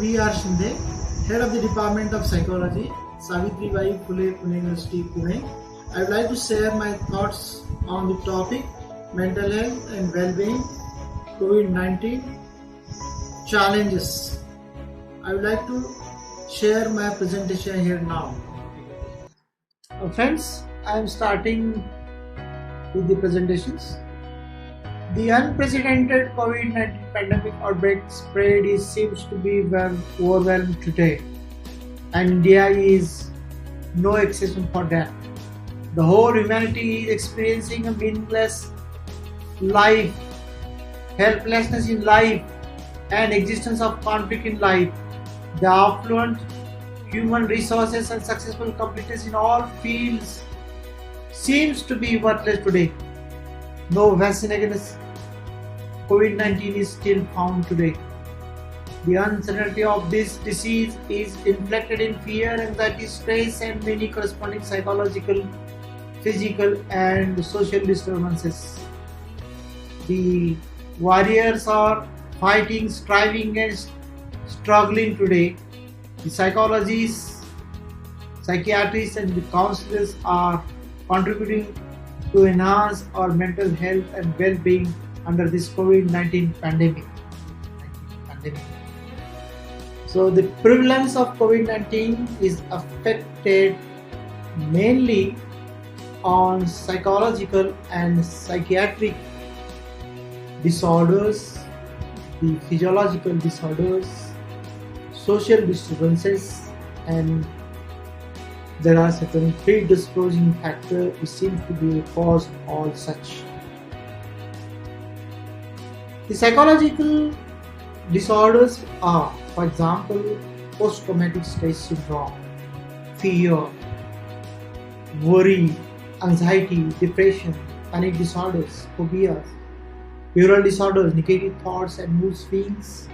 V.R. Shinde, Head of the Department of Psychology, Savitribai Phule Pune University, Pune. I would like to share my thoughts on the topic mental health and well-being, COVID-19 challenges. I would like to share my presentation here now. Friends, I am starting with the presentations. The unprecedented COVID-19 pandemic outbreak spread seems to be overwhelmed today, and India is no exception for that. The whole humanity is experiencing a meaningless life, helplessness in life, and existence of conflict in life. The affluent human resources and successful competence in all fields seems to be worthless today. No vaccine against COVID-19 is still found today. The uncertainty of this disease is inflected in fear, anxiety, stress, and many corresponding psychological, physical, and social disturbances. The warriors are fighting, striving, and struggling today. The psychologists, psychiatrists, and the counselors are contributing to enhance our mental health and well-being under this COVID-19 pandemic. So the prevalence of COVID-19 is affected mainly on psychological and psychiatric disorders, the physiological disorders, social disturbances, and there are certain predisposing factors which seem to be the cause of all such. The psychological disorders are, for example, post-traumatic stress syndrome, fear, worry, anxiety, depression, panic disorders, phobias, behavioral disorders, negative thoughts and mood swings,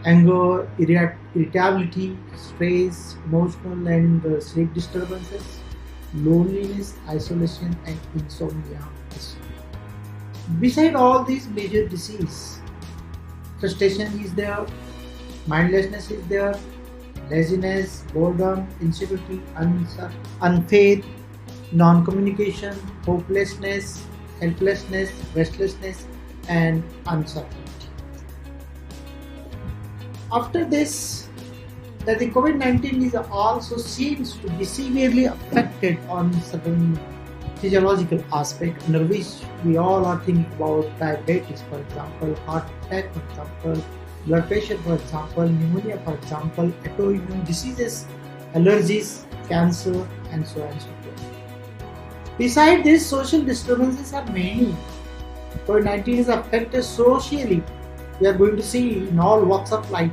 anger, irritability, stress, emotional and sleep disturbances, loneliness, isolation, and insomnia. Beside all these major diseases, frustration is there, mindlessness is there, laziness, boredom, insecurity, unfaith, non-communication, hopelessness, helplessness, restlessness, and uncertainty. After this, that the COVID-19 is also seems to be severely affected on certain physiological aspect, under which we all are thinking about diabetes, for example, heart attack, for example, blood pressure, for example, pneumonia, for example, autoimmune diseases, allergies, cancer, and so on and so forth. Besides this, social disturbances are many. COVID-19 is affected socially. We are going to see in all walks of life.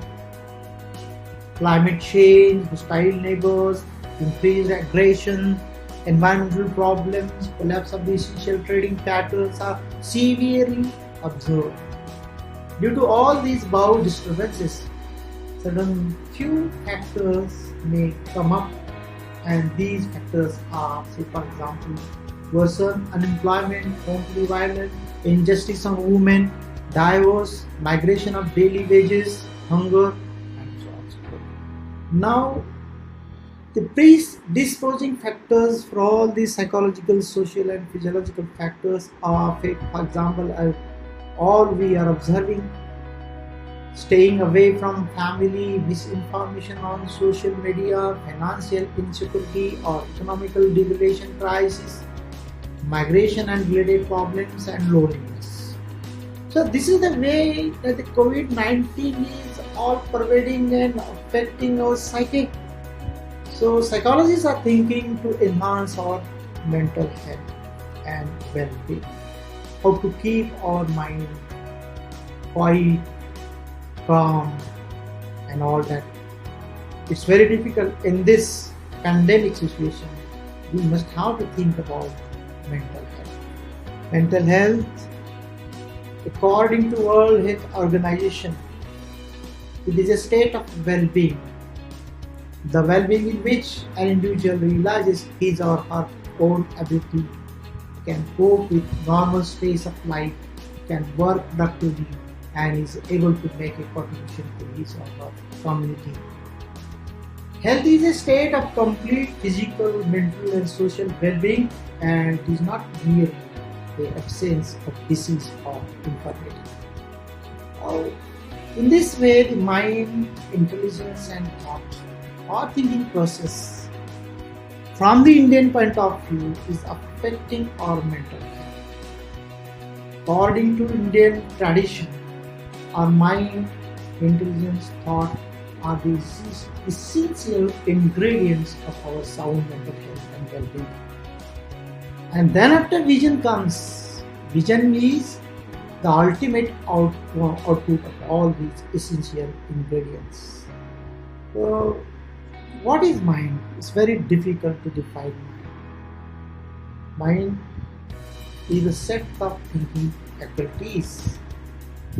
Climate change, hostile neighbors, increased aggression, environmental problems, collapse of the essential trading patterns are severely observed. Due to all these above disturbances, certain few factors may come up, and these factors are, say for example, worsen unemployment, family violence, injustice of women, divorce, migration of daily wages, hunger, and so on and so forth. Now, the predisposing factors for all these psychological, social, and physiological factors are, for example, all we are observing: staying away from family, misinformation on social media, financial insecurity or economical degradation crisis, migration and related problems, and loneliness. So this is the way that the COVID-19 is all pervading and affecting our psyche. So psychologists are thinking to enhance our mental health and well-being. How to keep our mind quiet, calm, and all that. It's very difficult in this pandemic situation. We must have to think about mental health. Mental health, according to World Health Organization, it is a state of well-being. The well-being in which an individual realizes his or her own ability, can cope with normal space of life, can work productively, and is able to make a contribution to his or her community. Health is a state of complete physical, mental, and social well-being, and it is not merely the absence of disease or infirmity. In this way, the mind, intelligence, and thought or thinking process, from the Indian point of view, is affecting our mental health. According to Indian tradition, our mind, intelligence, thought are the essential ingredients of our sound mental health and well-being. And then after vision comes, vision is the ultimate output of all these essential ingredients. So, what is mind? It's very difficult to define mind. Mind is a set of thinking faculties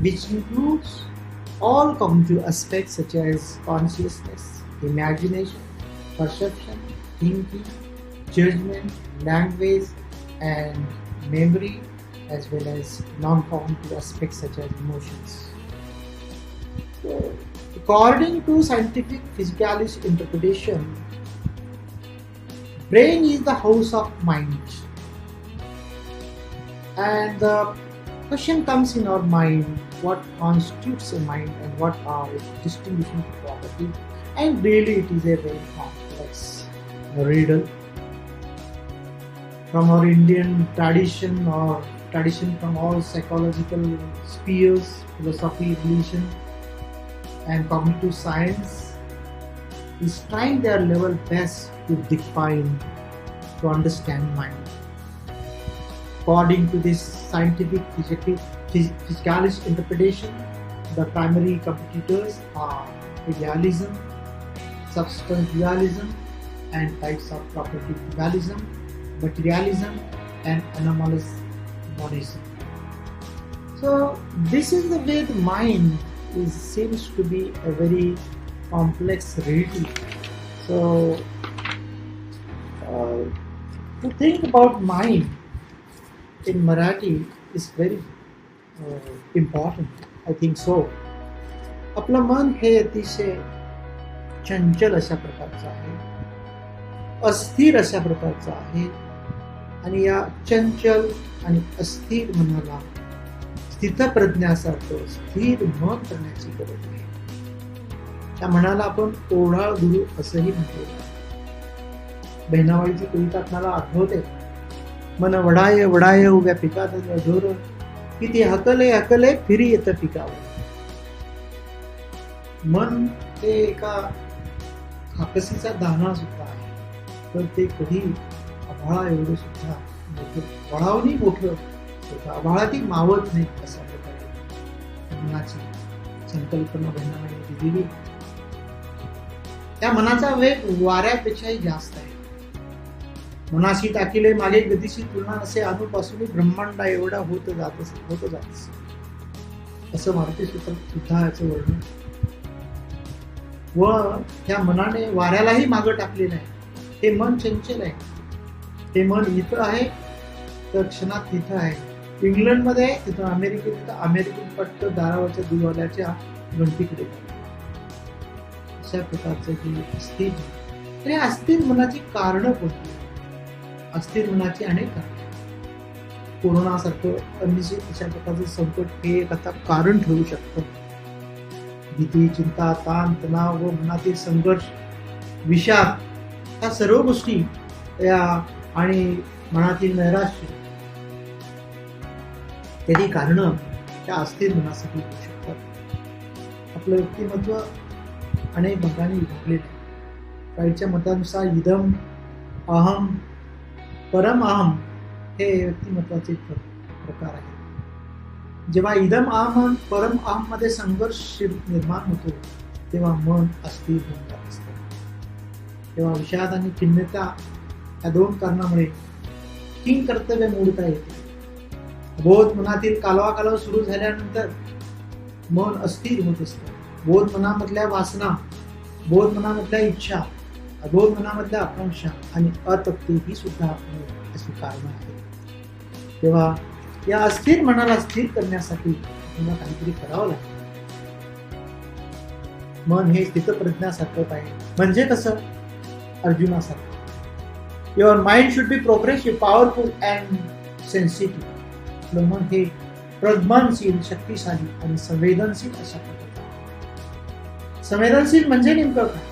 which includes all cognitive aspects such as consciousness, imagination, perception, thinking, judgment, language, and memory, as well as non-cognitive aspects such as emotions. So, according to scientific physicalist interpretation, brain is the house of mind. And the question comes in our mind, what constitutes a mind and what are its distinguishing properties? And really it is a very complex riddle. From our Indian tradition or tradition from all psychological spheres, philosophy, religion, and cognitive science is trying their level best to define, to understand mind. According to this scientific physicalist interpretation, the primary competitors are idealism, substance dualism, and types of property dualism, materialism, and anomalous monism. So this is the way the mind seems to be a very complex reality. So to think about mind in Marathi is very important. I think so. आपलं मन हे अतिशय चंचल अशा प्रकारचं आहे, अस्थिर अशा प्रकारचं आहे, आणि या चंचल आणि अस्थिर मनाला स्थितप्रज्ञासारखं स्थिर मन करण्याची गरज आहे. त्या मनाला आपण ओढाळ गुरु असंही म्हटलेलं आहे. बहिणाबाईची कविता आपल्याला आठवते, मन वडाय वडाय उभ्या पिकात ढोर, किती हकले हकले फिरी येतं पिकावर. मन हे एका काकसीचा दाना सुद्धा आहे, तर ते कधी आभाळा एवढं सुद्धा मोठं वळावणी मोठं होतं, आभाळाती मावत नाही. अशा प्रकारे मनाची संकल्पना बहिणाबाईंनी दिलेली. त्या मनाचा वेग वाऱ्यापेक्षाही जास्त आहे. मनाशी टाकिले मागे गतीशी तुलना असे अनुपासून ब्रह्मांडा एवढा होत जात असं मारुती सूत्रात सुद्धा याचं वर्णन. व त्या मनाने वाऱ्यालाही मागं टाकलेलं आहे. हे मन चंचल आहे. हे मन इथं आहे तर क्षणात तिथं आहे. इंग्लंडमध्ये आहे तिथं अमेरिकेत, अमेरिकेत पट्ट दारावरच्या दुवाल्याच्या घंटीकडे. अशा प्रकारचं ही अस्थिर. तर या अस्थिर मनाची कारणं कोणती? अस्थिर मनाची अनेक कारणं. कोरोनासारखं अनिश्चित अशा प्रकारचं संकट हे एक आता कारण ठरू शकतं. भीती, चिंता, ताण, तणाव व मनातील संघर्ष, विषाद, ह्या सर्व गोष्टी या आणि मनातील नैराश्य त्याची कारणं त्या अस्थिर मनासाठी होऊ शकतात. आपलं व्यक्तिमत्व अनेक भागांनी विभागलेलं आहे. काहीच्या मतानुसार इदम, अहम, परम अहम हे व्यक्तिमत्वाचे प्रकार आहेत. जेव्हा इदम अहम परम अहम मध्ये संघर्ष निर्माण होतो तेव्हा मन अस्थिर होऊन जात असतं. तेव्हा विषाद आणि खिन्नता या दोन कारणामुळे किंग कर्तव्य मोडता येते. बोध मनातील कालवा सुरू झाल्यानंतर मन अस्थिर होत असतं. बोध मनामधल्या वासना, बोध मनामधल्या इच्छा, अबोध मनामधल्या आकांक्षा आणि अतृप्ती ही सुद्धा अशी कारणं आहेत. तेव्हा या अस्थिर मनाला स्थिर करण्यासाठी तुम्हाला काहीतरी करावं लागेल. मन हे स्थितप्रज्ञासारखं पाहिजे. म्हणजे कसं? अर्जुनासारखं. Your mind should be progressive, powerful and sensitive. आपलं मन हे प्रज्ञानशील, शक्तिशाली आणि संवेदनशील अशा प्रकारचं. संवेदनशील म्हणजे नेमकं काय?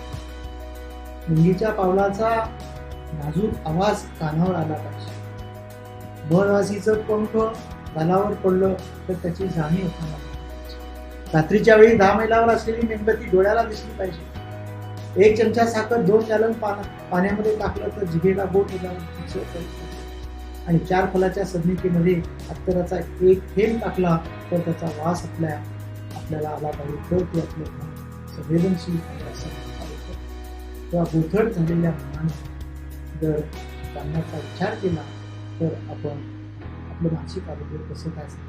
मुंगीच्या पावलाचा नाजूक आवाज कानावर आला पाहिजे. मोरवासीचं पंख गालावर पडलं तर त्याची जाणीव होताना पाहिजे. रात्रीच्या वेळी 10 मैलावर असलेली मेणबत्ती डोळ्याला दिसली पाहिजे. 1 चमचा साखर 2 गॅलन पाण्यामध्ये टाकलं तर जिभेला बोट होणार. आणि 4 फलाच्या सदनिकेमध्ये अत्तराचा 1 थेंब टाकला तर त्याचा वास आपल्याला आला पाहिजे. तर ते आपलं संवेदनशील किंवा बोथट झालेल्या मनाने जर करण्याचा विचार केला तर आपण आपलं मानसिक आरोग्य कसं काय असतं.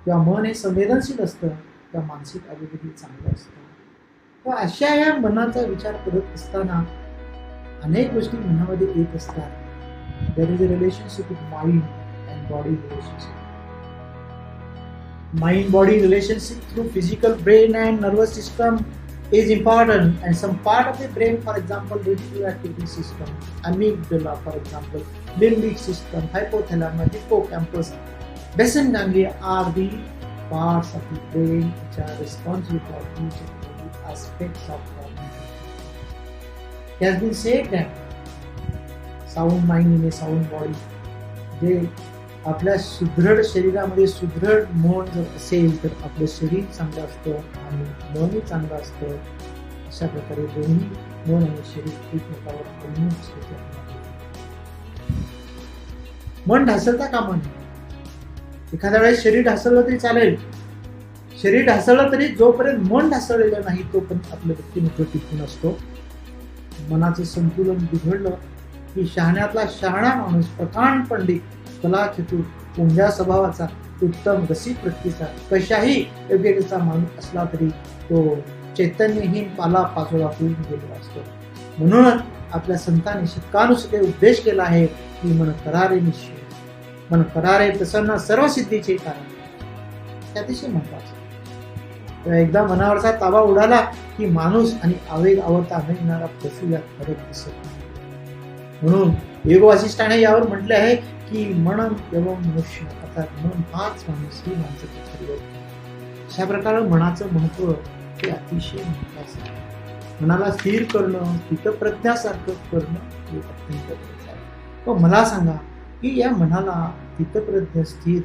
किंवा मन हे संवेदनशील असतं किंवा मानसिक आरोग्य चांगलं असतं. किंवा अशा या मनाचा विचार करत असताना अनेक गोष्टी मनामध्ये येत असतात. There is a relationship with mind and body relationship. Mind-body relationship through physical brain and nervous system is important, and some part of the brain, for example, reticular activity system, amygdala, for example, limbic system, hypothalamus, hippocampus, basal ganglia are the parts of the brain which are responsible for each and every aspects of cognition. It has been said that sound mind in a sound body. जे आपल्या सुदृढ शरीरामध्ये सुदृढ मन जर असेल तर आपलं शरीर चांगलं असतं आणि मनही चांगलं असतं. अशा प्रकारे दोन्ही मन आणि शरीर एकमेकावर अवलंबून असते. मन ढासळता कामा नये. एखाद्या वेळेस शरीर ढासळलं तरी चालेल. शरीर ढासळलं तरी जोपर्यंत मन ढासळलेलं नाही तोपर्यंत आपलं व्यक्तिमत्व टिकून असतो. मनाचं संतुलन बिघडलं की शहाण्यातला शहाणा माणूस, प्रकांड पंडित, कलाचतुर, पुंजा स्वभावाचा, उत्तम रसिक वृत्तीचा, कशाही योग्यतेचा माणूस असला तरी तो चैतन्यहीन पाला पाचोळा होऊन गेलेला असतो. म्हणूनच आपल्या संतांनी शतकानुशतके उपदेश केला आहे की मन करारे निश्चय, मन करारे प्रसन्न सर्व सिद्धीचे कारण. ते अतिशय महत्वाचं. एकदा मनावरचा ताबा उडाला की माणूस आणि आवेग आवडता न येणारा पशु यात फरक दिसत नाही. म्हणून योग वासिष्ठाने यावर म्हटले आहे की मनन एवं मनुष्य, अर्थात मन हाच माणूस ही माणसाची खरी ओळख. अशा प्रकारे मनाचं महत्व हे अतिशय महत्वाचं आहे. मनाला स्थिर करणं, स्थितप्रज्ञासारखं करणं हे अत्यंत गरजेचं आहे. पण मला सांगा की या मनाला स्थितप्रज्ञ स्थिर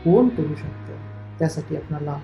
कोण करू शकतं? त्यासाठी आपल्याला